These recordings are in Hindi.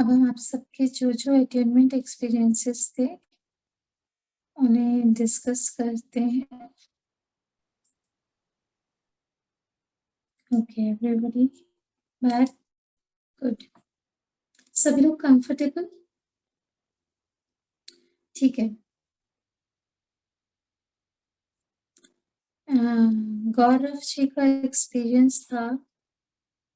अब हम आप सबके जो जो अटेनमेंट एक्सपीरियंसेस थे उन्हें डिस्कस करते हैं। Okay everybody, back, good. सभी लोग कंफर्टेबल? ठीक है। गौरव जी का एक्सपीरियंस था,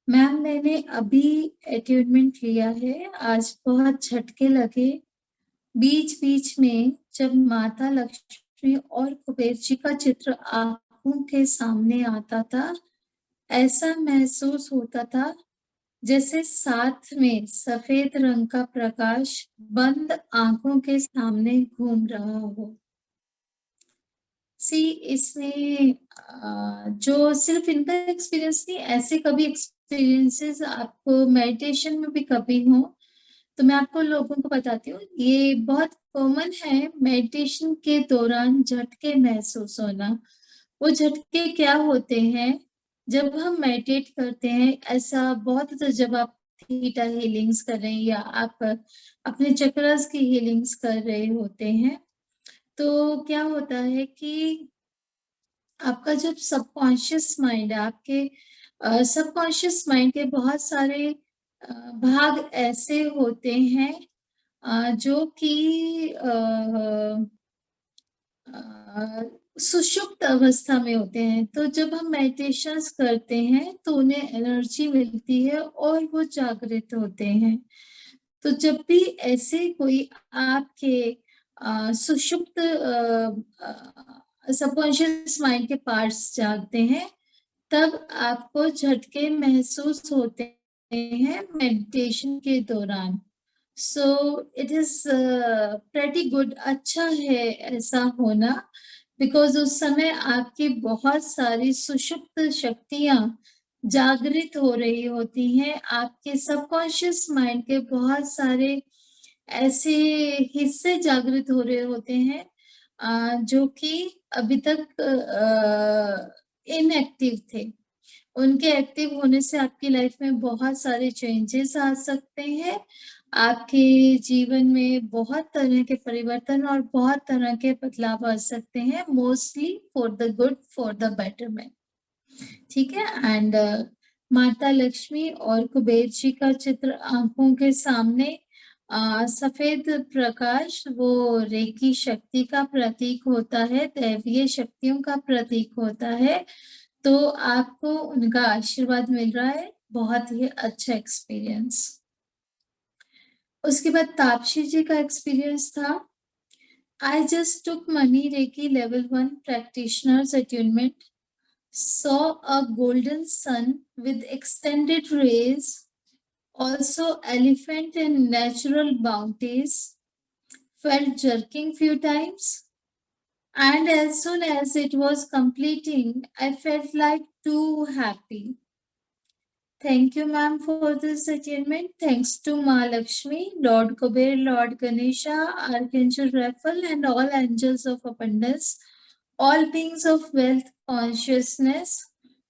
मैम मैंने अभी अटेनमेंट लिया है, आज बहुत झटके लगे। बीच बीच में जब माता लक्ष्मी और कुबेर जी का चित्र आंखों के सामने आता था, ऐसा महसूस होता था जैसे साथ में सफेद रंग का प्रकाश बंद आंखों के सामने घूम रहा हो। सी इसमें जो सिर्फ इनका एक्सपीरियंस नहीं, ऐसे कभी एक्सपीरियंसेस आपको मेडिटेशन में भी कभी हो तो मैं आपको लोगों को बताती हूँ, ये बहुत कॉमन है मेडिटेशन के दौरान झटके महसूस होना। वो झटके क्या होते हैं? जब हम मेडिटेट करते हैं, ऐसा बहुत होता है जब आप थीटा हीलिंग्स कर रहे हैं या आप अपने चक्रास की हीलिंग्स कर रहे होते हैं, तो क्या होता है कि आपका जब सबकॉन्शियस माइंड है, आपके सबकॉन्शियस माइंड के बहुत सारे भाग ऐसे होते हैं जो कि सुषुप्त अवस्था में होते हैं। तो जब हम मेडिटेशंस करते हैं तो उन्हें एनर्जी मिलती है और वो जागृत होते हैं। तो जब भी ऐसे कोई आपके सुषुप्त सबकॉन्शियस माइंड के पार्ट्स जागते हैं, तब आपको झटके महसूस होते हैं मेडिटेशन के दौरान। So it is pretty good, अच्छा है ऐसा होना, बिकॉज उस समय आपकी बहुत सारी सुषुप्त शक्तियां जागृत हो रही होती हैं। आपके सबकॉन्शियस माइंड के बहुत सारे ऐसे हिस्से जागृत हो रहे होते हैं जो कि अभी तक इनएक्टिव थे। उनके एक्टिव होने से आपकी लाइफ में बहुत सारे चेंजेस आ सकते हैं। आपके जीवन में बहुत तरह के परिवर्तन और बहुत तरह के बदलाव आ सकते हैं, mostly for the good, for the betterment. ठीक है। एंड माता लक्ष्मी और कुबेर जी का चित्र आंखों के सामने, सफेद प्रकाश वो रेकी शक्ति का प्रतीक होता है, दैवीय शक्तियों का प्रतीक होता है। तो आपको उनका आशीर्वाद मिल रहा है, बहुत ही अच्छा एक्सपीरियंस। उसके बाद तापसी जी का एक्सपीरियंस था, I just took money reiki level 1 practitioners attunement, saw a golden sun with extended rays, also elephant and natural bounties, felt jerking few times, and as soon as it was completing, I felt like too happy. Thank you, ma'am, for this achievement. Thanks to Ma Lakshmi, Lord Kuber, Lord Ganesha, Archangel Raphael, and all angels of abundance, all beings of wealth consciousness.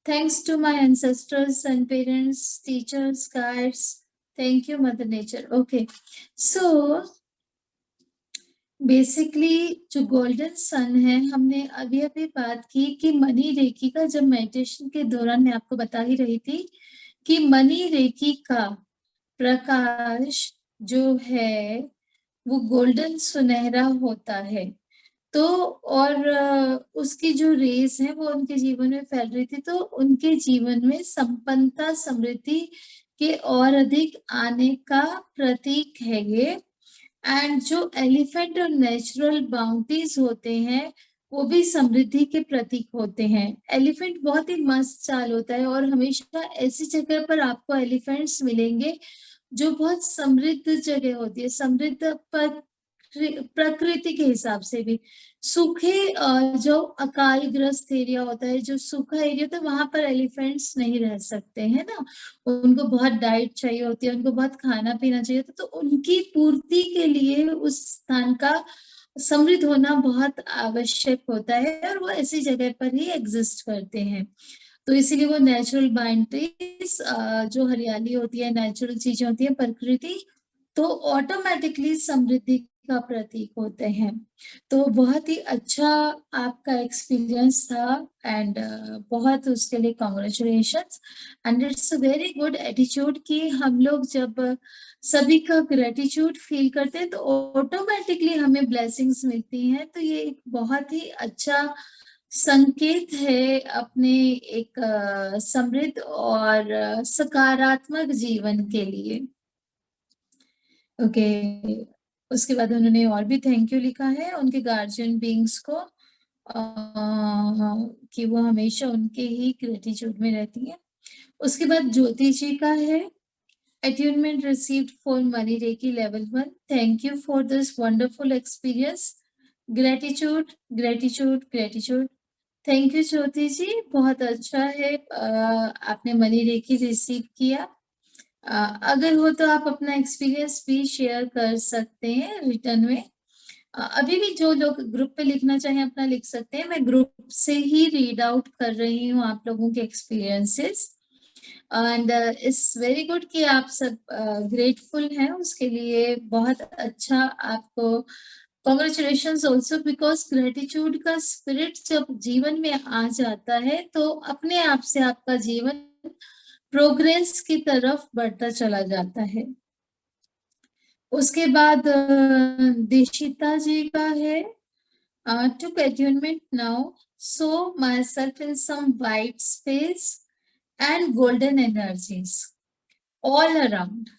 Thanks to my ancestors and parents, teachers, guides. Thank you, Mother Nature. Okay, so basically जो गोल्डन सन है, हमने अभी अभी बात की कि मनी रेकी का, जब मेडिटेशन के दौरान मैं आपको बता ही रही थी कि मनी रेकी का प्रकाश जो है वो गोल्डन सुनहरा होता है। तो और उसकी जो रेस है वो उनके जीवन में फैल रही थी, तो उनके जीवन में संपन्नता, समृद्धि के और अधिक आने का प्रतीक है ये। एंड जो एलिफेंट और नेचुरल बाउंटीज होते हैं वो भी समृद्धि के प्रतीक होते हैं। एलिफेंट बहुत ही मस्त चाल होता है और हमेशा ऐसी जगह पर आपको एलिफेंट्स मिलेंगे जो बहुत समृद्ध जगह होती है, समृद्ध प्रकृति के हिसाब से भी। सूखे जो अकालग्रस्त एरिया होता है, जो सूखा एरिया होता है, वहां पर एलिफेंट्स नहीं रह सकते हैं ना, उनको बहुत डाइट चाहिए होती है, उनको बहुत खाना पीना चाहिए होता है, तो उनकी पूर्ति के लिए उस स्थान का समृद्ध होना बहुत आवश्यक होता है और वो ऐसी जगह पर ही एग्जिस्ट करते हैं। तो इसीलिए वो नेचुरल बाउंड्रीज, जो हरियाली होती है, नेचुरल चीजें होती है, प्रकृति, तो ऑटोमेटिकली समृद्धि का प्रतीक होते हैं। तो बहुत ही अच्छा आपका एक्सपीरियंस था एंड बहुत उसके लिए congratulations and it's a very good attitude कि हम लोग जब सभी का ग्रेटिट्यूड फील करते हैं तो ऑटोमेटिकली हमें ब्लेसिंग्स मिलती हैं। तो ये एक बहुत ही अच्छा संकेत है अपने एक समृद्ध और सकारात्मक जीवन के लिए। ओके उसके बाद उन्होंने और भी थैंक यू लिखा है उनके गार्जियन बीइंग्स को कि वो हमेशा उनके ही ग्रेटिट्यूड में रहती है। उसके बाद ज्योति जी का है attunement received for Money Reiki level 1. Thank you for this wonderful experience. Gratitude, gratitude, gratitude. Thank you Jyoti ji, बहुत अच्छा है आपने मनी रेकी रिसीव किया। अगर हो तो आप अपना एक्सपीरियंस भी शेयर कर सकते हैं रिटर्न में। अभी भी जो लोग ग्रुप पे लिखना चाहें अपना लिख सकते हैं, मैं ग्रुप से ही रीड आउट कर रही हूँ आप लोगों के experiences and it's very good कि आप सब ग्रेटफुल हैं उसके लिए। बहुत अच्छा आपको कॉन्ग्रेचुलेशंस ऑल्सो बिकॉज ग्रेटिट्यूड का स्पिरिट जब जीवन में आ जाता है तो अपने आप से आपका जीवन प्रोग्रेस की तरफ बढ़ता चला जाता है। उसके बाद दिशिता जी का है took attunement now, saw myself in some white space and golden energies all around.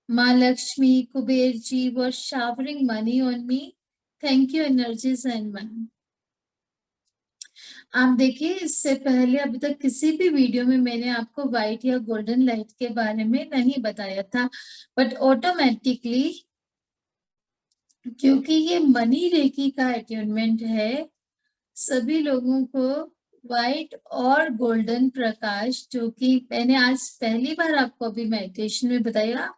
Ma Lakshmi, Kuber ji were showering money on me. Thank you, energies and man. आप देखिए इससे पहले अभी तक किसी भी वीडियो में मैंने आपको व्हाइट या गोल्डन लाइट के बारे में नहीं बताया था, बट ऑटोमेटिकली क्योंकि ये मनी रेकी का अट्यूनमेंट है, सभी लोगों को व्हाइट और गोल्डन प्रकाश, जो कि मैंने आज पहली बार आपको अभी मेडिटेशन में बताया,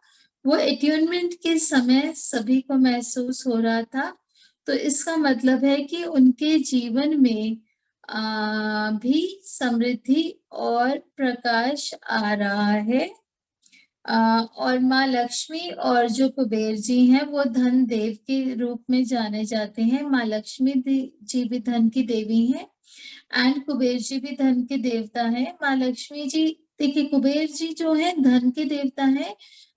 वो अट्यूनमेंट के समय सभी को महसूस हो रहा था। तो इसका मतलब है कि उनके जीवन में भी समृद्धि और प्रकाश आ रहा है। और माँ लक्ष्मी और जो कुबेर जी हैं वो धन देव के रूप में जाने जाते हैं। माँ लक्ष्मी जी भी धन की देवी हैं एंड कुबेर जी भी धन के देवता हैं। माँ लक्ष्मी जी, देखिए कुबेर जी जो है धन के देवता हैं,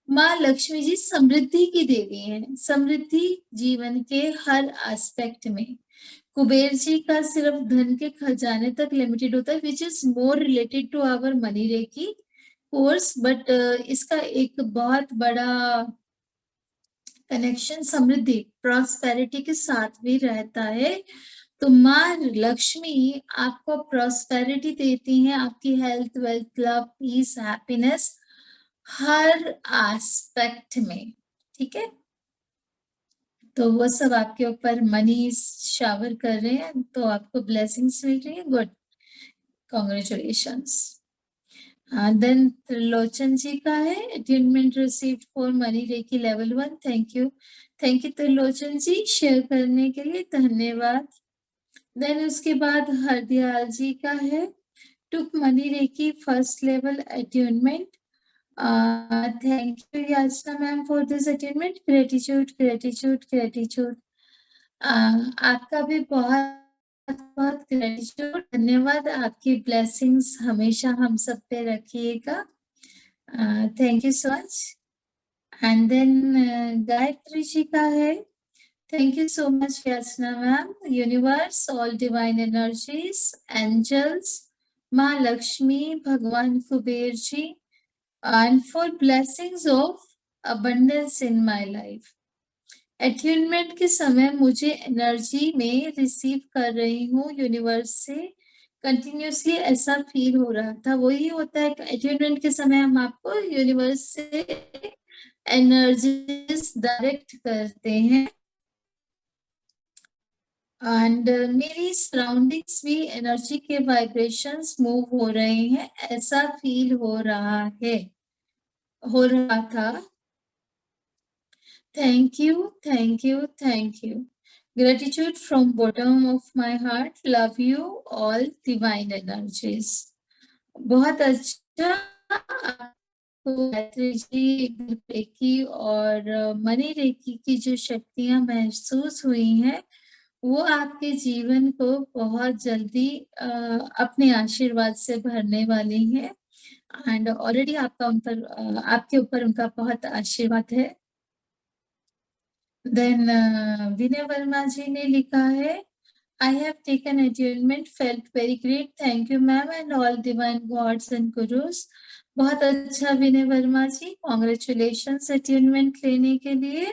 माँ लक्ष्मी जी समृद्धि की देवी हैं। समृद्धि जीवन के हर एस्पेक्ट में। कुबेर जी का सिर्फ धन के खजाने तक लिमिटेड होता है, which is more related to our money reiki course, but इसका एक बहुत बड़ा कनेक्शन समृद्धि प्रॉस्पेरिटी के साथ भी रहता है। तो माँ लक्ष्मी आपको प्रॉस्पेरिटी देती हैं, आपकी health, wealth, love, peace, happiness हर एस्पेक्ट में, ठीक है। तो वो सब आपके ऊपर मनी शावर कर रहे हैं, तो आपको ब्लेसिंग्स मिल रही है। Good, congratulations. Then Trilochan ji का है attunement received for money reiki level 1। Thank you Trilochan ji, share करने के लिए धन्यवाद। देन उसके बाद हरदयाल जी का है टुक money reiki first level attainment. Thank you Yachana ma'am for this attainment. Gratitude gratitude gratitude. आपका भी बहुत बहुत ग्रेटिट्यूड, धन्यवाद। आपकी ब्लेसिंग्स हमेशा हम सब पे रखिएगा। Thank you so much. And then Gayatri ji का है thank you so much Yachana ma'am. Universe, all divine energies, angels, Maa Lakshmi, भगवान Kuber ji, and for blessings of abundance in my life. Attunement के समय मुझे एनर्जी में रिसीव कर रही हूँ यूनिवर्स से, कंटिन्यूसली ऐसा फील हो रहा था। वही होता है अट्यूनमेंट के समय हम आपको यूनिवर्स से एनर्जीज डायरेक्ट करते हैं एंड मेरी सराउंडिंग्स भी एनर्जी के वाइब्रेशंस मूव हो रहे हैं, ऐसा फील हो रहा था। Thank you, thank you, thank you. Gratitude from bottom of my heart. Love you all divine energies. बहुत अच्छा आपको गायत्री जी, रेकी और मनी रेकी की जो शक्तियां महसूस हुई हैं, वो आपके जीवन को बहुत जल्दी अपने आशीर्वाद से भरने वाली हैं। एंड ऑलरेडी आपका उन पर आपके ऊपर उनका बहुत आशीर्वाद है। देन विनय वर्मा जी ने लिखा है, I have taken attunement, felt very great. Thank you, ma'am, and all divine gods and gurus. बहुत अच्छा विनय वर्मा जी, कॉन्ग्रेचुलेशंस अट्यूनमेंट लेने के लिए।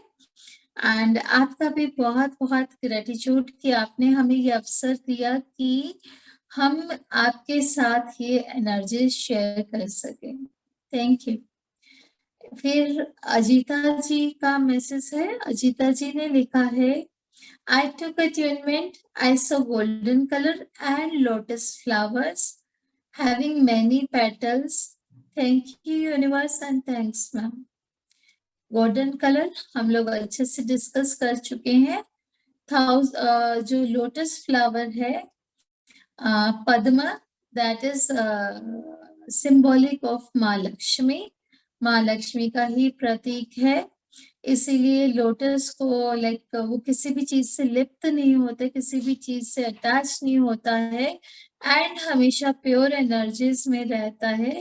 एंड आपका भी बहुत बहुत ग्रेटिट्यूड कि आपने हमें ये अवसर दिया कि हम आपके साथ ये एनर्जी शेयर कर सकें। Thank you. फिर अजीता जी का मैसेज है। अजीता जी ने लिखा है, I took attunement. I saw golden color and lotus flowers having many petals. Thank you, universe, and thanks, ma'am. Golden colour हम लोग अच्छे से डिस्कस कर चुके हैं। जो लोटस फ्लावर है, Padma, that is symbolic of माँ लक्ष्मी। माँ लक्ष्मी का ही प्रतीक है, इसीलिए लोटस को लाइक वो किसी भी चीज से लिप्त नहीं होता, किसी भी चीज से अटैच नहीं होता है एंड हमेशा प्योर एनर्जीज में रहता है।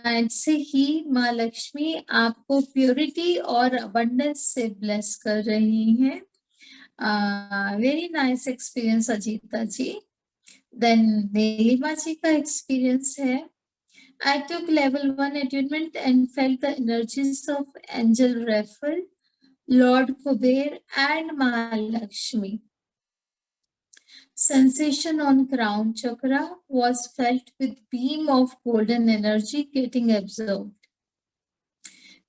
एंड से ही माँ लक्ष्मी आपको प्योरिटी और अबंडेंस से ब्लेस कर रही हैं। वेरी नाइस एक्सपीरियंस अजीता जी। देन नीलिमा जी का एक्सपीरियंस है, I took level 1 attunement and felt the energies of Angel Raphael, Lord Kuber, and Mahalakshmi. Sensation on crown chakra was felt with beam of golden energy getting absorbed.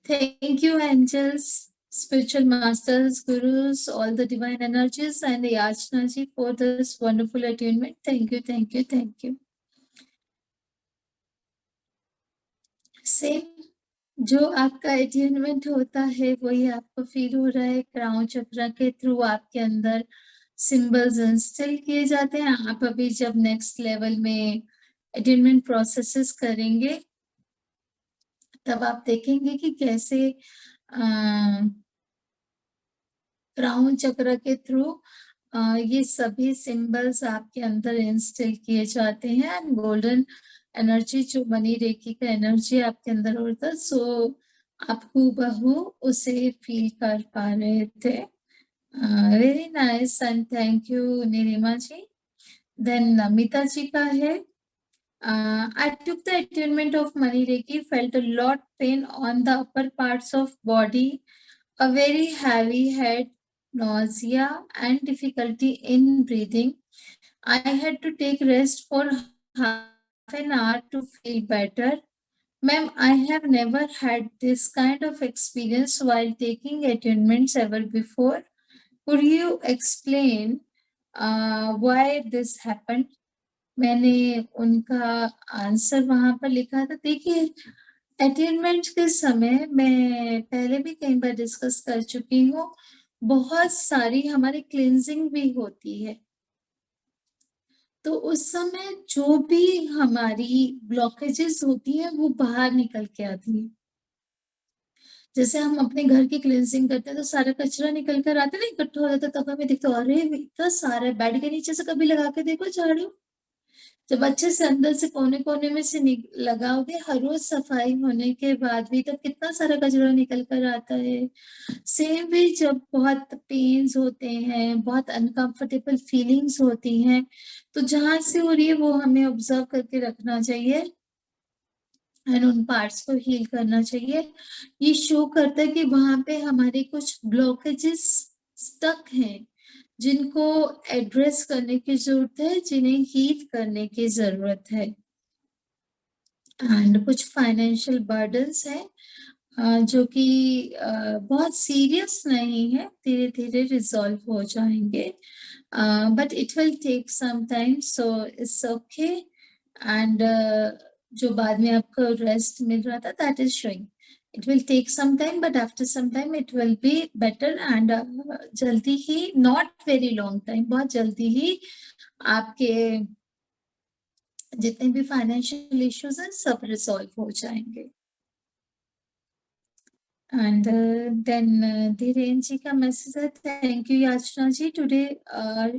Thank you, angels, spiritual masters, gurus, all the divine energies, and Yachna ji for this wonderful attunement. Thank you, thank you, thank you. Same जो आपका अटेनमेंट होता है वही आपको फील हो रहा है। क्राउन चक्र के थ्रू आपके अंदर सिंबल्स इंस्टिल किए जाते हैं। आप अभी जब नेक्स्ट लेवल में अटेनमेंट प्रोसेसेस करेंगे तब आप देखेंगे कि कैसे क्राउन चक्र के थ्रू ये सभी सिंबल्स आपके अंदर इंस्टिल किए जाते हैं एंड गोल्डन एनर्जी जो मनी रेकी का एनर्जी आपके अंदर होता है, सो आप हूबहू उसे फील कर पा रहे थे। Very nice and thank you Neelima ji. Then Namita ji का है, I took the attunement of Mani Reiki, felt a lot pain on the upper parts of body, a very heavy head, nausea and difficulty in breathing. I had to take rest for half an hour to feel better. Ma'am, I have never had this kind of experience while taking attunements ever before. Could you explain why this happened? मैंने उनका आंसर वहां पर लिखा था। देखिए, अटेनमेंट के समय मैं पहले भी कई बार डिस्कस कर चुकी हूँ, बहुत सारी हमारी क्लींजिंग भी होती है, तो उस समय जो भी हमारी ब्लॉकेजेस होती हैं वो बाहर निकल के आती है। जैसे हम अपने घर की क्लींजिंग करते हैं तो सारा कचरा निकल कर आता है ना, इकट्ठा हो जाता है, तब हमें दिखता है अरे इतना सारा, बेड के नीचे से कभी लगा के देखो झाड़ू, जब अच्छे से अंदर से कोने कोने में से लगाओगे हर रोज सफाई होने के बाद भी, तब कितना सारा कचरा निकल कर आता है। सेम वे जब बहुत पेन्स होते हैं, बहुत अनकंफर्टेबल फीलिंग्स होती हैं, तो जहां से हो रही है वो हमें ऑब्जर्व करके रखना चाहिए एंड उन पार्ट्स को हील करना चाहिए। ये शो करता है कि वहां पे हमारे कुछ ब्लॉकेजेस स्टक हैं जिनको एड्रेस करने की जरूरत है, जिन्हें हील करने की जरूरत है। एंड कुछ फाइनेंशियल बर्डन्स हैं जो कि बहुत सीरियस नहीं है, धीरे धीरे रिजॉल्व हो जाएंगे, but it will take some time, so it's okay. And जो बाद में आपको रेस्ट मिल रहा था, that is showing it will take some time, but after some time it will be better and जल्दी ही, not very long time, बहुत जल्दी ही आपके जितने भी फाइनेंशियल इश्यूज हैं सब रिजॉल्व हो जाएंगे। And then Dhiren ji ka message है, thank you Yachna ji, today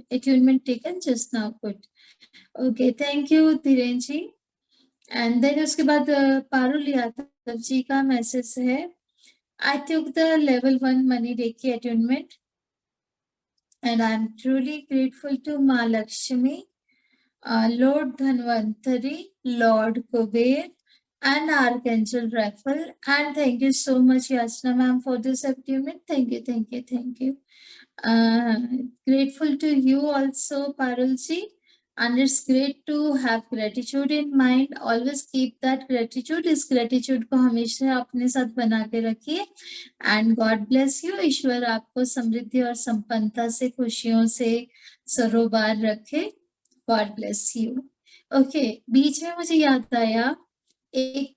attunement taken just now, good. Okay, thank you Dhiren ji. And then उसके बाद पारुल यादव जी का मैसेज है, I took the level 1 money reiki attunement and I am truly grateful to Ma Lakshmi, Lord Dhanvantari, Lord Kuber, and Archangel Raphael. And thank you so much, Yasna ma'am, for this attunement. Thank you, thank you, thank you. Grateful to you also, Parulji. And it's great to have gratitude in mind. Always keep that gratitude. इस gratitude को हमेशा अपने साथ बना के रखिए. And God bless you. ईश्वर आपको समृद्धि और संपन्नता से, खुशियों से सरोबार रखे. God bless you. Okay, बीच में मुझे याद आया एक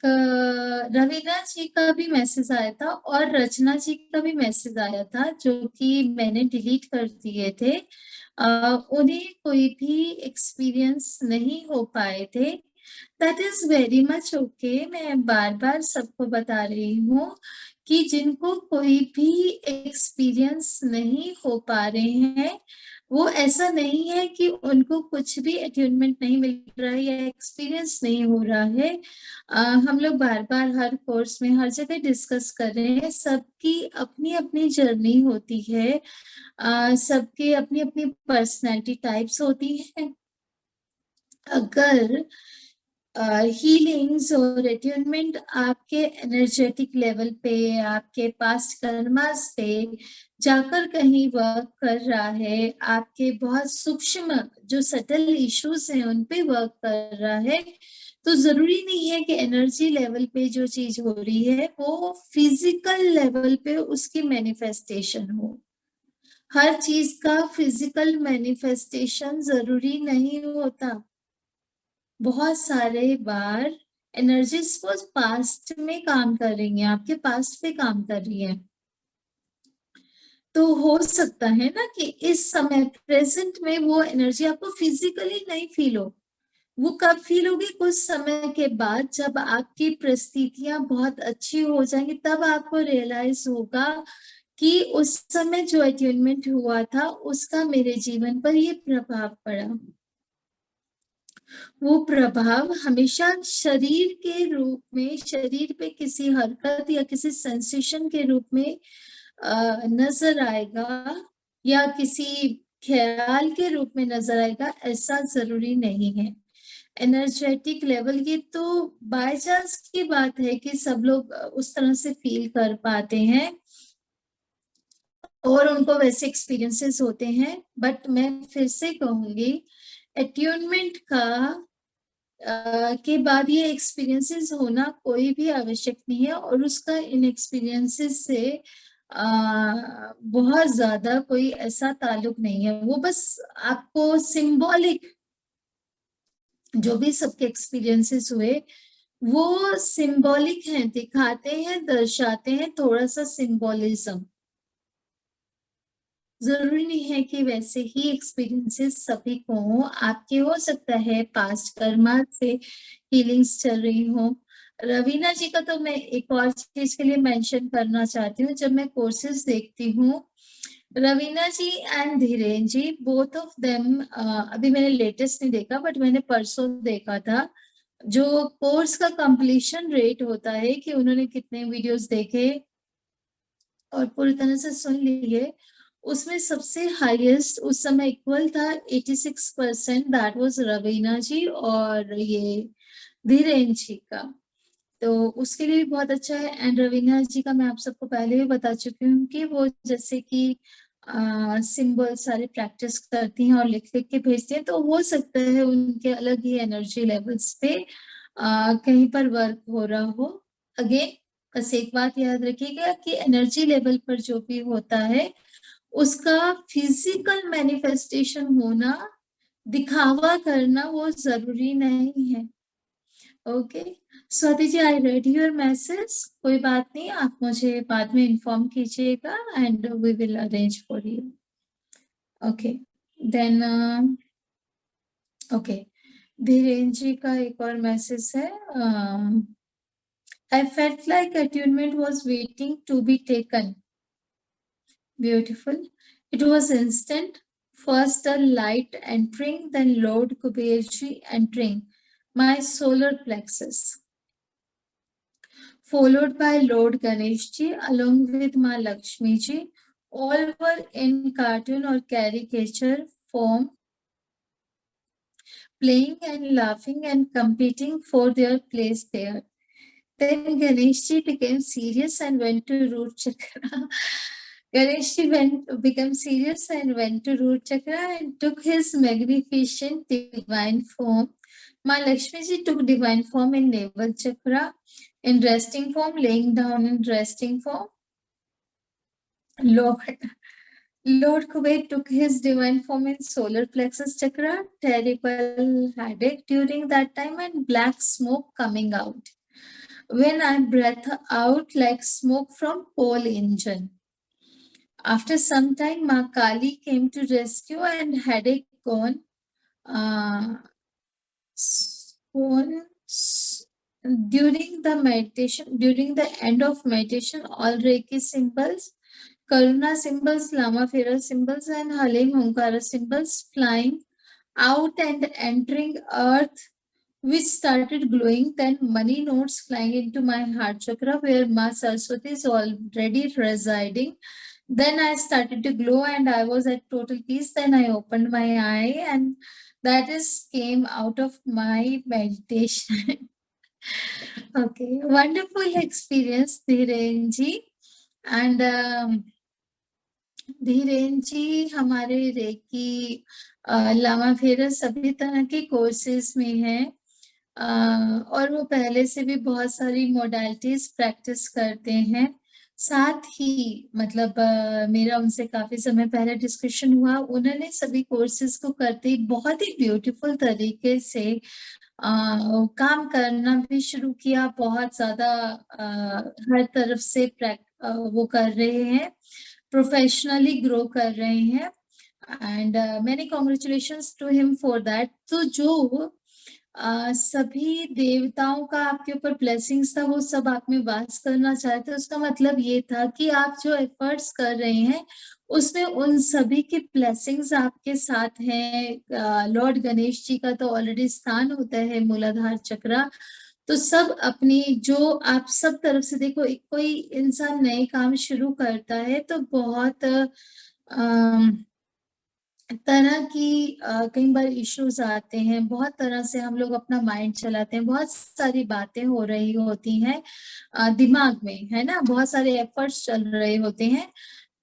रवीना जी का भी मैसेज आया था और रचना जी का भी मैसेज आया था जो कि मैंने डिलीट कर दिए थे. उन्हें कोई भी एक्सपीरियंस नहीं हो पाए थे. That is very much okay. मैं बार बार सबको बता रही हूँ कि जिनको कोई भी एक्सपीरियंस नहीं हो पा रहे हैं, वो ऐसा नहीं है कि उनको कुछ भी अट्यूनमेंट नहीं मिल रहा है या एक्सपीरियंस नहीं हो रहा है. हम लोग बार बार हर कोर्स में हर जगह डिस्कस कर रहे हैं, सबकी अपनी अपनी जर्नी होती है, सबकी अपनी अपनी पर्सनैलिटी टाइप्स होती है. अगर हीलिंग्स और अट्यूनमेंट आपके एनर्जेटिक लेवल पे, आपके पास्ट कर्मास पे जाकर कहीं वर्क कर रहा है, आपके बहुत सूक्ष्म जो सटल इश्यूज हैं उन पे वर्क कर रहा है, तो जरूरी नहीं है कि एनर्जी लेवल पे जो चीज हो रही है वो फिजिकल लेवल पे उसकी मैनिफेस्टेशन हो. हर चीज का फिजिकल मैनिफेस्टेशन जरूरी नहीं होता. बहुत सारे बार एनर्जीज वो पास्ट में काम कर रही हैं, आपके पास्ट पे काम कर रही हैं. तो हो सकता है ना कि इस समय प्रेजेंट में वो एनर्जी आपको फिजिकली नहीं फील हो. वो कब फील होगी? कुछ समय के बाद, जब आपकी परिस्थितियां बहुत अच्छी हो जाएंगी, तब आपको रियलाइज होगा कि उस समय जो अट्यूनमेंट हुआ था उसका मेरे जीवन पर ये प्रभाव पड़ा. वो प्रभाव हमेशा शरीर के रूप में, शरीर पे किसी हरकत या किसी सेंसेशन के रूप में नजर आएगा या किसी ख्याल के रूप में नजर आएगा, ऐसा जरूरी नहीं है. एनर्जेटिक लेवल की तो बाय चांस की बात है कि सब लोग उस तरह से फील कर पाते हैं और उनको वैसे एक्सपीरियंसेस होते हैं. बट मैं फिर से कहूंगी, अट्यूनमेंट के बाद ये एक्सपीरियंसेस होना कोई भी आवश्यक नहीं है और उसका इन एक्सपीरियंसेस से बहुत ज्यादा कोई ऐसा ताल्लुक नहीं है. वो बस आपको सिंबॉलिक, जो भी सबके एक्सपीरियंसेस हुए वो सिंबॉलिक हैं, दिखाते हैं, दर्शाते हैं थोड़ा सा सिंबोलिज्म. जरूरी नहीं है कि वैसे ही एक्सपीरियंसेस सभी को हो. आपके हो सकता है पास्ट कर्मा से हीलिंग्स चल रही हो. रवीना जी का तो मैं एक और चीज के लिए मेंशन करना चाहती हूँ. जब मैं कोर्सेज देखती हूँ, Raveena ji and Dhiren ji, both of them, अभी मैंने लेटेस्ट नहीं देखा बट मैंने परसों देखा था, जो कोर्स का कंप्लीशन रेट होता है कि उन्होंने कितने वीडियोस देखे और पूरी तरह से सुन लिए, उसमें सबसे हाईएस्ट उस समय इक्वल था 86%. दैट वाज रवीना जी और ये धीरेन जी का. तो उसके लिए भी बहुत अच्छा है. एंड रवीना जी का मैं आप सबको पहले भी बता चुकी हूँ कि वो जैसे कि सिंबल सारे प्रैक्टिस करती हैं और लिख लिख के भेजती हैं, तो हो सकता है उनके अलग ही एनर्जी लेवल्स पे कहीं पर वर्क हो रहा हो. अगेन बस एक बात याद रखिएगा कि एनर्जी लेवल पर जो भी होता है उसका फिजिकल मैनिफेस्टेशन होना, दिखावा करना वो जरूरी नहीं है. Okay Swati ji, I read your message. कोई बात नहीं, आप मुझे बाद में इन्फॉर्म कीजिएगा and we will arrange for you. Okay then okay, Dhiren ji का एक और मैसेज है. I felt like attunement was waiting to be taken. Beautiful. It was instant. First the light entering, then Lord Kuberji entering my solar plexus, followed by Lord Ganeshji along with Ma Lakshmi ji. All were in cartoon or caricature form, playing and laughing and competing for their place there. Then Ganeshji became serious and went to root chakra. Became serious and went to root chakra and took his magnificent divine form. Ma Lakshmi ji took divine form in navel chakra, in resting form, laying down in resting form. Lord Kuber took his divine form in solar plexus chakra, terrible headache during that time and black smoke coming out. When I breathe out like smoke from coal engine. After some time, Ma Kali came to rescue and headache gone. During the meditation, during the end of meditation, all Reiki symbols, Karuna symbols, Lama Fera symbols, and Halim Homkara symbols flying out and entering earth, which started glowing. Then money notes flying into my heart chakra, where Ma Saraswati is already residing. Then I started to glow and I was at total peace. Then I opened my eye and that is came out of my meditation. Okay, wonderful experience, Dhiren ji. And Dhiren जी हमारे रेकी लामा फेरा सभी तरह के कोर्सेज में है और वो पहले से भी बहुत सारी मोडालिटीज प्रैक्टिस करते हैं। साथ ही मतलब मेरा उनसे काफी समय पहले डिस्कशन हुआ, उन्होंने सभी कोर्सेज को करते ही बहुत ही ब्यूटीफुल तरीके से काम करना भी शुरू किया। बहुत ज्यादा हर तरफ से वो कर रहे हैं, प्रोफेशनली ग्रो कर रहे हैं and many congratulations to him for that. तो जो सभी देवताओं का आपके ऊपर ब्लेसिंग्स था वो सब आप में वास करना चाहते, उसका मतलब ये था कि आप जो एफर्ट्स कर रहे हैं उसमें उन सभी की ब्लेसिंग्स आपके साथ हैं। लॉर्ड गणेश जी का तो ऑलरेडी स्थान होता है मूलाधार चक्र, तो सब अपनी जो आप सब तरफ से देखो, कोई इंसान नए काम शुरू करता है तो बहुत तरह की कई बार इश्यूज आते हैं, बहुत तरह से हम लोग अपना माइंड चलाते हैं, बहुत सारी बातें हो रही होती हैं दिमाग में, है ना, बहुत सारे एफर्ट्स चल रहे होते हैं।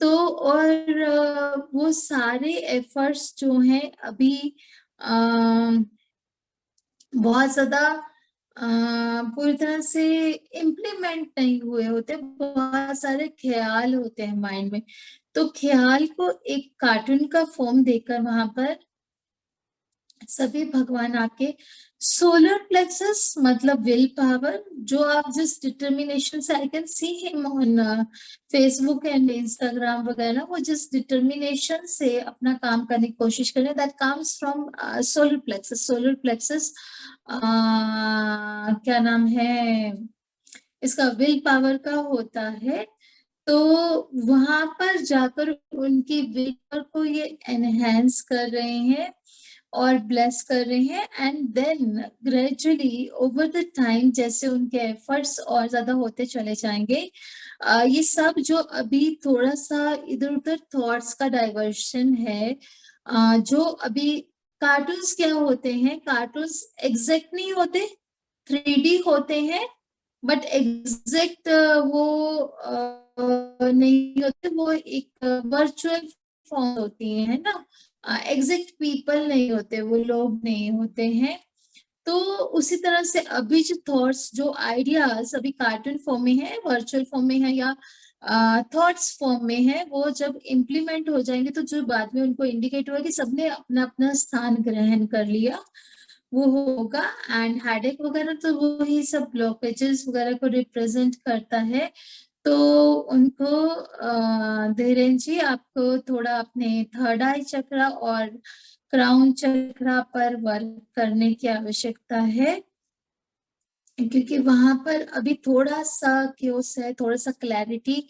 तो और वो सारे एफर्ट्स जो हैं अभी बहुत ज्यादा पूरी तरह से इम्प्लीमेंट नहीं हुए होते, बहुत सारे ख्याल होते हैं माइंड में। तो ख्याल को एक कार्टून का फॉर्म देकर वहां पर सभी भगवान आपके सोलर प्लेक्सस मतलब विल पावर, जो आप जिस डिटर्मिनेशन से, I can see him on Facebook and Instagram वगैरह, वो जिस डिटर्मिनेशन से अपना काम करने की कोशिश कर रहे हैं, that comes from solar plexus. Solar plexus क्या नाम है इसका, विल पावर का होता है। तो वहां पर जाकर उनकी विल पावर को ये एनहेंस कर रहे हैं और ब्लेस कर रहे हैं and then gradually over the time जैसे उनके एफर्ट्स और ज्यादा होते चले जाएंगे, ये सब जो अभी थोड़ा सा इधर उधर थॉट्स का डाइवर्शन है, जो अभी कार्टून्स क्या होते हैं, कार्टून्स एग्जैक्ट नहीं होते, 3D होते हैं, बट एग्जैक्ट वो नहीं होते, वो एक वर्चुअल फॉर्म होती है ना, एग्जैक्ट पीपल नहीं होते, वो लोग नहीं होते हैं। तो उसी तरह से अभी जो थॉट्स, जो आइडियाज अभी कार्टून फॉर्म में है, वर्चुअल फॉर्म में है या थॉट्स फॉर्म में है, वो जब इम्प्लीमेंट हो जाएंगे तो जो बाद में उनको इंडिकेट होगा कि सबने अपना अपना स्थान ग्रहण कर लिया, वो होगा। एंड हेडेक वगैरह तो वो ही सब ब्लॉकेजेस वगैरह को रिप्रेजेंट करता है। तो उनको धीरेन जी आपको थोड़ा अपने थर्ड आई चक्र और क्राउन चक्र पर वर्क करने की आवश्यकता है। क्योंकि वहां पर अभी थोड़ा सा क्योस है, थोड़ा सा क्लैरिटी,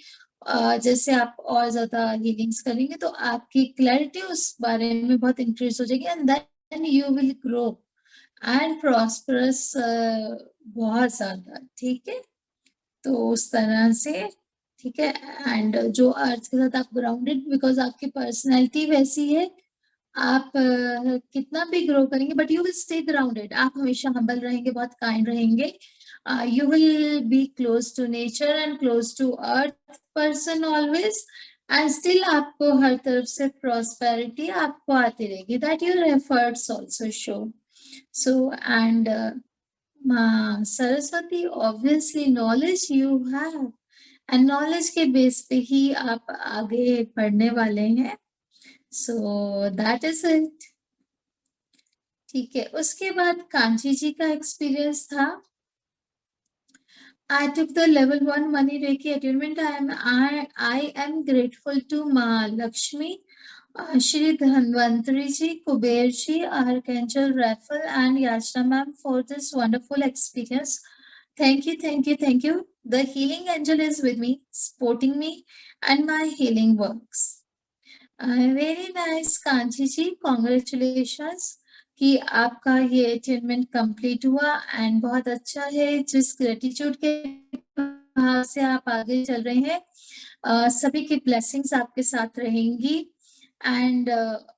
जैसे आप और ज्यादा हीलिंग्स करेंगे तो आपकी क्लैरिटी उस बारे में बहुत इंक्रीज हो जाएगी, and then you will grow and prosperous बहुत ज्यादा। ठीक है, तो उस तरह से, ठीक है। एंड जो अर्थ के साथ आप ग्राउंडेड, बिकॉज आपकी पर्सनैलिटी वैसी है, आप कितना भी ग्रो करेंगे but you will stay grounded, आप हमेशा हम्बल रहेंगे, बहुत काइंड रहेंगे, you will be close to nature and close to earth person always, and still आपको हर तरफ से प्रॉस्पेरिटी आपको आती रहेगी, that your efforts also show. So and Saraswati, obviously knowledge you have, and knowledge के बेस पे ही आप आगे बढ़ने वाले हैं। So that is it. ठीक है, उसके बाद कांची जी का एक्सपीरियंस था। I took the level 1 money Reiki attunement. I am grateful to Ma Lakshmi, Shri Dhanvantari ji, Kuber ji, Archangel Raphael, and Yashna ma'am for this wonderful experience. Thank you, thank you, thank you. The healing angel is with me, supporting me, and my healing works. Very nice Kanchi ji, congratulations कि आपका ये अटेनमेंट कंप्लीट हुआ, एंड बहुत अच्छा है जिस ग्रेटिट्यूड के भाव से आप आगे चल रहे हैं, सभी की ब्लेसिंग्स आपके साथ रहेंगी, and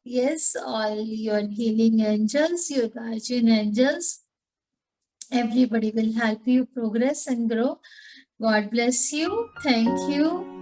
yes, all your healing angels, your guardian angels, everybody will help you progress and grow. God bless you. Thank you.